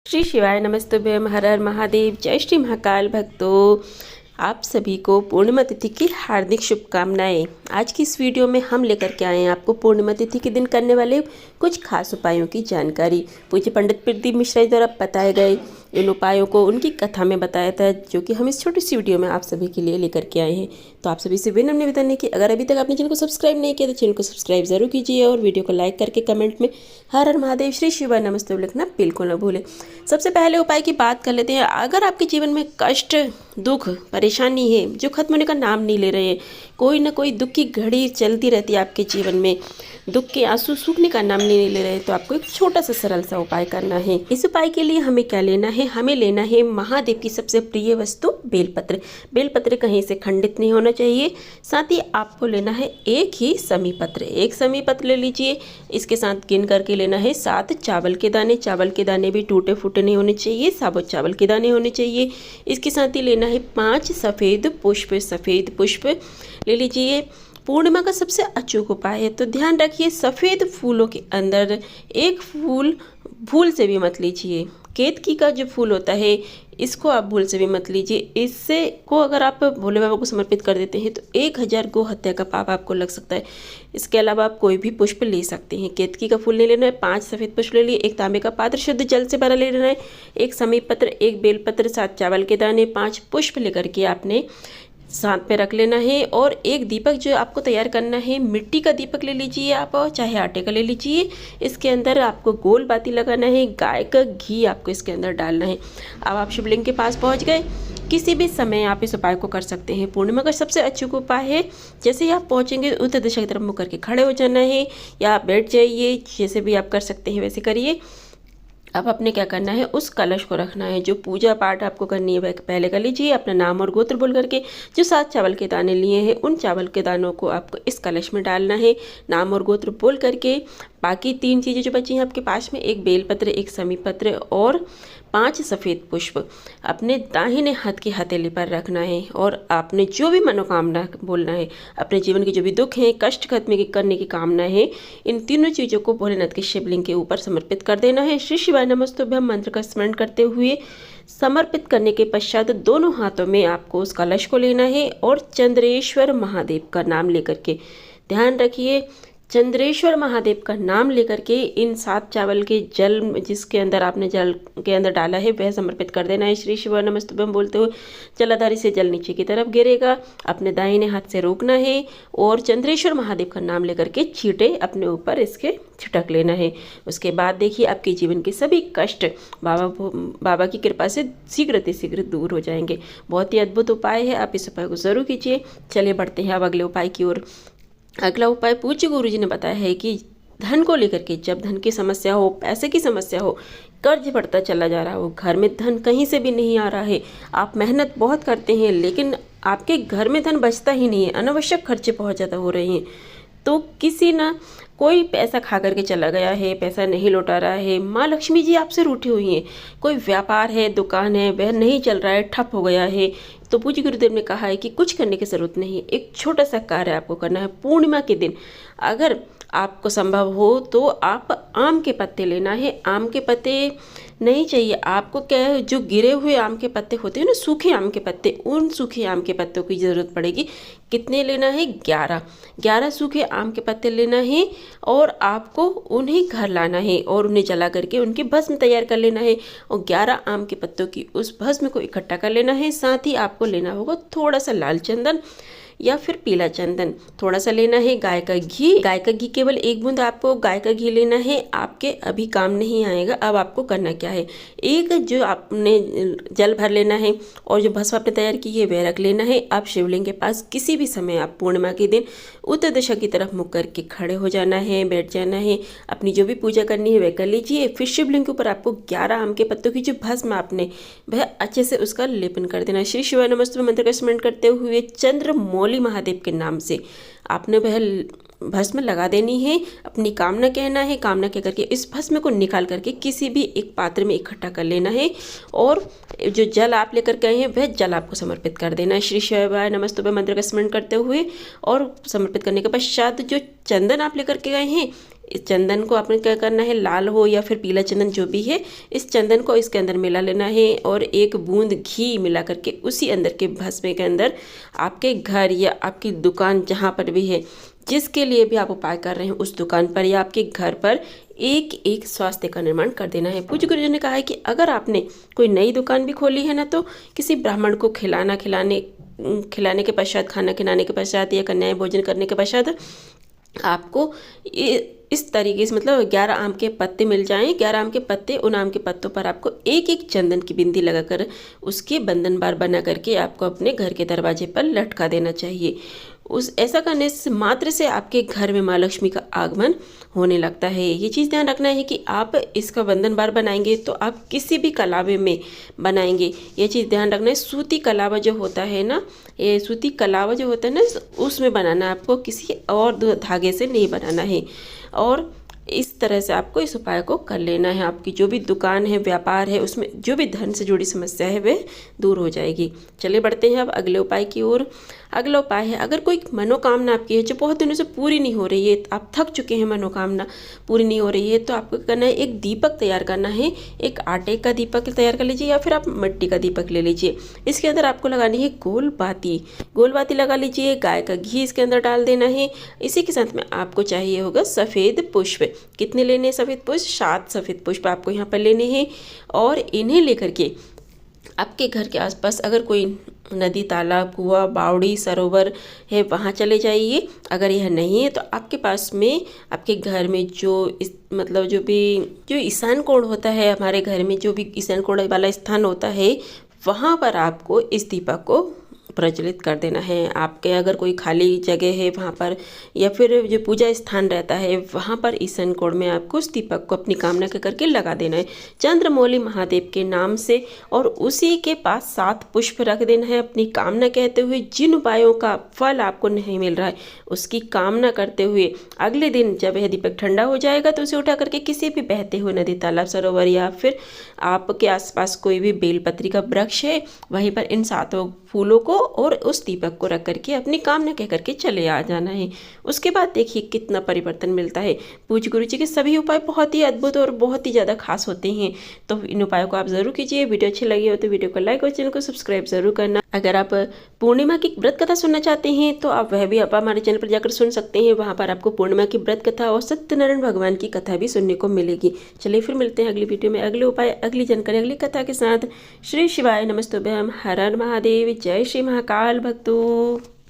श्री शिवाय नमस्तुभ्यम। हर हर महादेव। जय श्री महाकाल। भक्तों, आप सभी को पूर्णिमा तिथि की हार्दिक शुभकामनाएं। आज की इस वीडियो में हम लेकर के आए हैं आपको पूर्णिमा तिथि के दिन करने वाले कुछ खास उपायों की जानकारी। पूज्य पंडित प्रदीप मिश्रा जी द्वारा बताए गए इन उपायों को उनकी कथा में बताया था, जो कि हम इस छोटी सी वीडियो में आप सभी के लिए लेकर के आए हैं। तो आप सभी से विनम्र निवेदन है कि अगर अभी तक आपने चैनल को सब्सक्राइब नहीं किया तो चैनल को सब्सक्राइब जरूर कीजिए और वीडियो को लाइक करके कमेंट में हर हर महादेव श्री शिवाय नमस्ते लिखना बिल्कुल न भूलें। सबसे पहले उपाय की बात कर लेते हैं। अगर आपके जीवन में कष्ट, दुख, परेशानी है जो खत्म होने का नाम नहीं ले रहे हैं, कोई ना कोई दुख की घड़ी चलती रहती है आपके जीवन में, दुख के आंसू सूखने का नाम नहीं ले रहे, तो आपको एक छोटा सा सरल सा उपाय करना है। इस उपाय के लिए हमें क्या लेना है? हमें लेना है महादेव की सबसे प्रिय वस्तु बेलपत्र। बेलपत्र कहीं से खंडित नहीं होना चाहिए। साथ ही आपको लेना है एक ही समी पत्र। एक समी पत्र ले लीजिए। इसके साथ गिन करके लेना है 7 चावल के दाने। चावल के दाने भी टूटे फूटे नहीं होने चाहिए, साबुत चावल के दाने होने चाहिए। इसके साथ ही लेना है 5 सफ़ेद पुष्प। सफ़ेद पुष्प ले लीजिए। पूर्णिमा का सबसे अचूक उपाय है, तो ध्यान रखिए सफ़ेद फूलों के अंदर एक फूल भूल से भी मत लीजिए। केतकी का जो फूल होता है इसको आप भूल से भी मत लीजिए। इससे को अगर आप भोले बाबा को समर्पित कर देते हैं तो 1000 गौ हत्या का पाप आपको लग सकता है। इसके अलावा आप कोई भी पुष्प ले सकते हैं। केतकी का फूल ले लेना है, 5 सफ़ेद पुष्प ले लिए, एक तांबे का पात्र शुद्ध जल से भरा ले लेना है, एक समीप पत्र, एक बेलपत्र, 7 चावल के दाने, 5 पुष्प लेकर के आपने साथ में रख लेना है। और एक दीपक जो आपको तैयार करना है, मिट्टी का दीपक ले लीजिए आप, चाहे आटे का ले लीजिए। इसके अंदर आपको गोल बाती लगाना है, गाय का घी आपको इसके अंदर डालना है। अब आप शिवलिंग के पास पहुंच गए। किसी भी समय आप इस उपाय को कर सकते हैं। पूर्णिमा का सबसे अचूक उपाय है। जैसे ही आप पहुंचेंगे उत्तर दिशा की तरफ मुख करके खड़े हो जाना है, या आप बैठ जाइए, जैसे भी आप कर सकते हैं वैसे करिए। अब आपने क्या करना है, उस कलश को रखना है। जो पूजा पाठ आपको करनी है वह पहले कर लीजिए। अपना नाम और गोत्र बोल करके जो 7 चावल के दाने लिए हैं उन चावल के दानों को आपको इस कलश में डालना है। नाम और गोत्र बोल करके बाकी 3 चीज़ें जो बची हैं आपके पास में, एक बेलपत्र, एक समी पत्र और 5 सफ़ेद पुष्प, अपने दाहिने हाथ की हथेली पर रखना है। और आपने जो भी मनोकामना बोलना है, अपने जीवन के जो भी दुख हैं, कष्ट खत्म करने की कामना है, इन तीनों चीज़ों को भोलेनाथ के शिवलिंग के ऊपर समर्पित कर देना है। श्री शिवाय नमस्तुभ्यम मंत्र का स्मरण करते हुए समर्पित करने के पश्चात दोनों हाथों में आपको उस कलश को लेना है और चंद्रेश्वर महादेव का नाम लेकर के, ध्यान रखिए चंद्रेश्वर महादेव का नाम लेकर के इन 7 चावल के जल जिसके अंदर आपने जल के अंदर डाला है वह समर्पित कर देना है। श्री शिवाय नमस्तुभ्यम बोलते हुए जलाधारी से जल नीचे की तरफ गिरेगा, अपने दाहिने हाथ से रोकना है और चंद्रेश्वर महादेव का नाम लेकर के छींटे अपने ऊपर इसके छिटक लेना है। उसके बाद देखिए आपके जीवन के सभी कष्ट बाबा की कृपा से शीघ्र दूर हो जाएंगे। बहुत ही अद्भुत उपाय है, आप इस उपाय को जरूर कीजिए। चलिए बढ़ते हैं अब अगले उपाय की ओर। अगला उपाय पूज्य गुरु जी ने बताया है कि धन को लेकर के, जब धन की समस्या हो, पैसे की समस्या हो, कर्ज बढ़ता चला जा रहा हो, घर में धन कहीं से भी नहीं आ रहा है, आप मेहनत बहुत करते हैं लेकिन आपके घर में धन बचता ही नहीं है, अनावश्यक खर्चे बहुत ज़्यादा हो रहे हैं, तो किसी ना कोई पैसा खा करके चला गया है, पैसा नहीं लौटा रहा है, माँ लक्ष्मी जी आपसे रूठी हुई हैं, कोई व्यापार है, दुकान है, वह नहीं चल रहा है, ठप हो गया है, तो पूज्य गुरुदेव ने कहा है कि कुछ करने की ज़रूरत नहीं है। एक छोटा सा कार्य आपको करना है। पूर्णिमा के दिन अगर आपको संभव हो तो आप आम के पत्ते लेना है। आम के पत्ते नहीं चाहिए आपको, क्या है, जो गिरे हुए आम के पत्ते होते हैं ना, सूखे आम के पत्ते, उन सूखे आम के पत्तों की ज़रूरत पड़ेगी। कितने लेना है? 11 सूखे आम के पत्ते लेना है और आपको उन्हें घर लाना है और उन्हें जला करके उनकी भस्म तैयार कर लेना है और 11 आम के पत्तों की उस भस्म को इकट्ठा कर लेना है। साथ ही आपको लेना होगा थोड़ा सा लाल चंदन या फिर पीला चंदन, थोड़ा सा लेना है गाय का घी। गाय का घी केवल 1 बूंद आपको गाय का घी लेना है। आपके अभी काम नहीं आएगा। अब आपको करना क्या है, एक जो आपने जल भर लेना है और जो भस्म आपने तैयार की है वह रख लेना है। आप शिवलिंग के पास किसी भी समय आप पूर्णिमा के दिन उत्तर दिशा की तरफ मुख करके खड़े हो जाना है, बैठ जाना है, अपनी जो भी पूजा करनी है वह कर लीजिए। फिर शिवलिंग के ऊपर आपको 11 आम के पत्तों की जो भस्म आपने वह अच्छे से उसका लेपन कर देना है। श्री शिवाय नमस्तुभ्यम मंत्र का स्मरण करते हुए चंद्रमौली महादेव के नाम से आपने वह भस्म लगा देनी है। अपनी कामना कहना है, कामना कह करके इस भस्म को निकाल करके किसी भी एक पात्र में इकट्ठा कर लेना है और जो जल आप लेकर गए हैं वह जल आपको समर्पित कर देना है। श्री शिवाय नमस्तुभ्यम मंत्र का स्मरण करते हुए और समर्पित करने के पश्चात जो चंदन आप लेकर के गए हैं इस चंदन को आपने क्या करना है, लाल हो या फिर पीला चंदन जो भी है, इस चंदन को इसके अंदर मिला लेना है और एक बूंद घी मिला करके उसी अंदर के भस्मे के अंदर आपके घर या आपकी दुकान जहाँ पर भी है, जिसके लिए भी आप उपाय कर रहे हैं, उस दुकान पर या आपके घर पर एक एक स्वास्थ्य का निर्माण कर देना है। पूज्य गुरुजी ने कहा है कि अगर आपने कोई नई दुकान भी खोली है ना, तो किसी ब्राह्मण को खिलाने के पश्चात, खाना खिलाने के पश्चात या कन्याएं भोजन करने के पश्चात आपको इस तरीके से मतलब 11 आम के पत्ते मिल जाएं, 11 आम के पत्ते, उन आम के पत्तों पर आपको एक एक चंदन की बिंदी लगाकर उसके बंधन बार बना करके आपको अपने घर के दरवाजे पर लटका देना चाहिए। ऐसा करने से मात्र से आपके घर में माँ लक्ष्मी का आगमन होने लगता है। ये चीज़ ध्यान रखना है कि आप इसका बंधन बार बनाएंगे तो आप किसी भी कलावे में बनाएंगे, ये चीज़ ध्यान रखना है। सूती कलावा जो होता है ना, ये सूती कलावा जो होता है ना, उसमें बनाना है आपको, किसी और धागे से नहीं बनाना है। और इस तरह से आपको इस उपाय को कर लेना है। आपकी जो भी दुकान है, व्यापार है, उसमें जो भी धन से जुड़ी समस्या है वह दूर हो जाएगी। चलिए बढ़ते हैं अब अगले उपाय की ओर। अगला उपाय है, अगर कोई मनोकामना आपकी है जो बहुत दिनों से पूरी नहीं हो रही है, आप थक चुके हैं, मनोकामना पूरी नहीं हो रही है, तो आपको करना है, एक दीपक तैयार करना है। एक आटे का दीपक तैयार कर लीजिए या फिर आप मिट्टी का दीपक ले लीजिए। इसके अंदर आपको लगानी है गोल बाती लगा लीजिए। गाय का घी इसके अंदर डाल देना है। इसी के साथ में आपको चाहिए होगा सफ़ेद पुष्प। कितने लेने हैं सफ़ेद पुष्प? 7 सफ़ेद पुष्प आपको यहाँ पर लेने हैं। और इन्हें लेकर के आपके घर के आसपास अगर कोई नदी, तालाब, कुआं, बावड़ी, सरोवर है, वहाँ चले जाइए। अगर यह नहीं है तो आपके पास में आपके घर में जो ईशान कोण होता है, हमारे घर में जो भी ईशान कोण वाला स्थान होता है, वहाँ पर आपको इस दीपक को प्रज्वलित कर देना है। आपके अगर कोई खाली जगह है वहाँ पर, या फिर जो पूजा स्थान रहता है वहाँ पर ईशान कोण में आपको उस दीपक को अपनी कामना के करके लगा देना है, चंद्रमौली महादेव के नाम से। और उसी के पास 7 पुष्प रख देना है, अपनी कामना कहते हुए। जिन उपायों का फल आपको नहीं मिल रहा है उसकी कामना करते हुए अगले दिन जब यह दीपक ठंडा हो जाएगा तो उसे उठा करके किसी भी बहते हुए नदी, तालाब, सरोवर या फिर आपके आसपास कोई भी बेलपत्री का वृक्ष है, वहीं पर इन 7 फूलों को और उस दीपक को रख करके अपनी कामना कह करके चले आ जाना है। उसके बाद देखिए कितना परिवर्तन मिलता है। पूज्य गुरु जी के सभी उपाय बहुत ही अद्भुत और बहुत ही ज़्यादा खास होते हैं, तो इन उपायों को आप ज़रूर कीजिए। वीडियो अच्छी लगी हो तो वीडियो को लाइक और चैनल को सब्सक्राइब ज़रूर करना। अगर आप पूर्णिमा की व्रत कथा सुनना चाहते हैं तो आप वह भी आप हमारे चैनल पर जाकर सुन सकते हैं। वहाँ पर आपको पूर्णिमा की व्रत कथा और सत्यनारायण भगवान की कथा भी सुनने को मिलेगी। चलिए फिर मिलते हैं अगली वीडियो में, अगले उपाय, अगली जानकारी, अगली कथा के साथ। श्री शिवाय नमस्तुभ्यम। हर हर महादेव। जय श्री महाकाल भक्तों।